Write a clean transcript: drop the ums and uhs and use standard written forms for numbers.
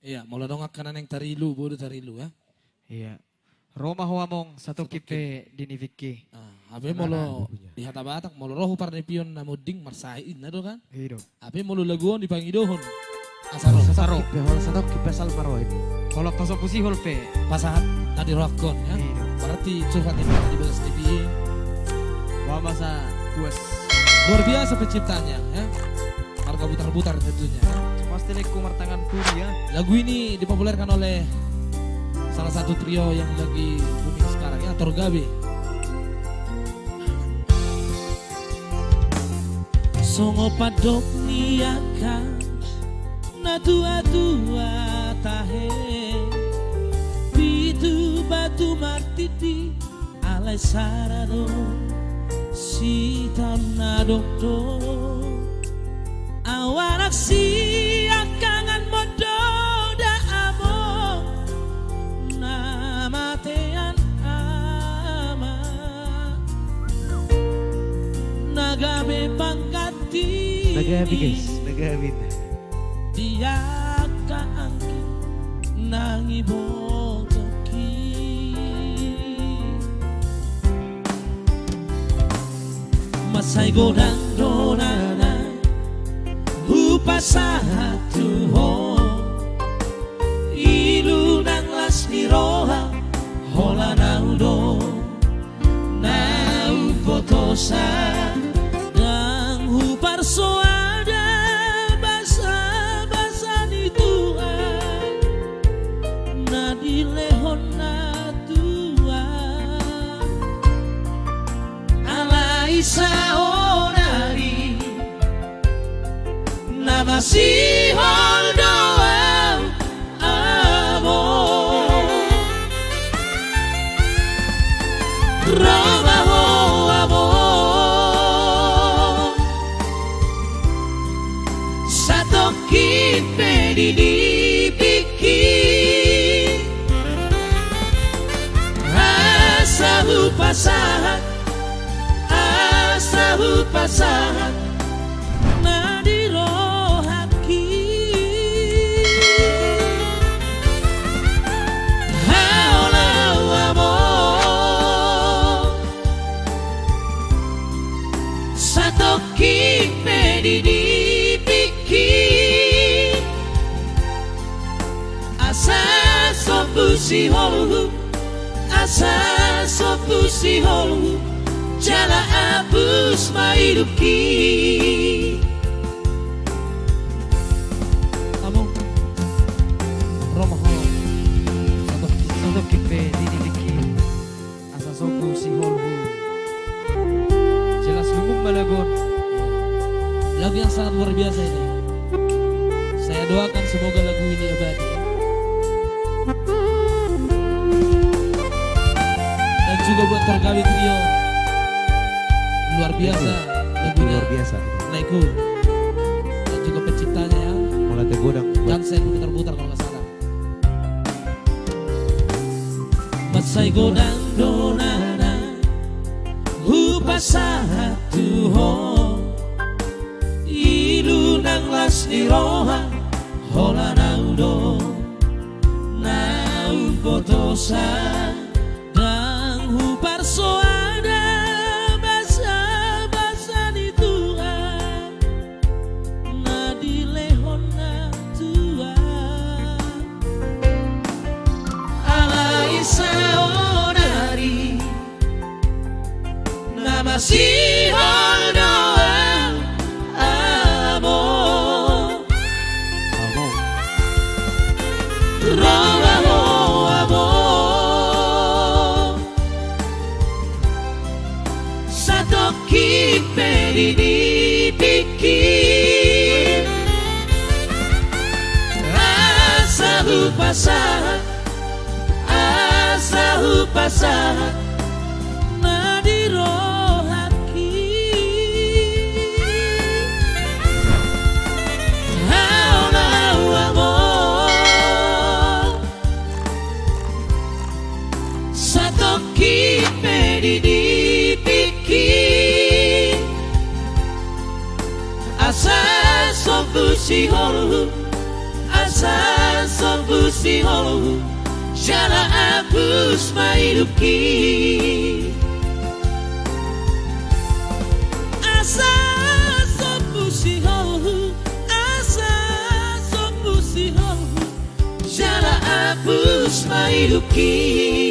Iya, mula dongak kanan yang tarilu, bodo tarilu ya. Iya. Roma huamong satu kipe diniviki. Abe molo di hata batak molo rohu parne pion na muding marsain na do kan. Hido. Abe molo laguon di pangidohon. Asaro. Sasaro. Satu kipe salmaroid. Kalau toso pusi holpe. Pasahat tadi rockon ya. Hido. Berarti curhat ini di bagas TPI. Wama sa puas. Luar biasa penciptanya ya. Harga butar-butar tentunya. Pasti leku martangan puri ya. Lagu ini dipopulerkan oleh salah satu trio yang lagi booming sekarang ya, Torgabe. Songo padok niakan na tua-tua tahe pitu batu martiti alai sarado si na dokdo awarak si akangan modo da amo namatean ama nagabe pangkati Nagabi guys, nagabi. dia kaangki nangibotoki masay godang donana hupa satu ho ilu nang lasni roha hola naudo nau potosa nang hupar soada basa-basa ni Tuhan na dilehon na Tuhan alai saonari na masihol doang amor Roma ho amor satu kipe dipiki asa pasahat na dirohaki haolau amor satu kipe dipiki asa sopusi holu asa sopusi holu jala abus maiduki kamu Roma ho Satu kipe diniviki. Asa sopu si holhu. Jelas lumung balagon. lagu yang sangat luar biasa ini. Saya doakan semoga lagu ini abadi dan juga buat Torgabe trio luar biasa lagunya Luar biasa. Laiku dan juga penciptanya ya Mulai tergodang. Jansen putar-putar kalau nggak salah. Masay godang donana hupa satu ho ilu nang lasni roha hola naudo naun potosa dang hupar soada basa-basa di Tuhan na dilehon na Tuhan alai saonari na masihol doang amor Roma ho amor satu kipe dipiki asa hupasahat na dirohaki haolau amor satu kipe dipiki asa sopusi holu asa pusiholo Jala hapus mahidupki Asa so pusiholo Asa so pusiholo Jala hapus mahidupki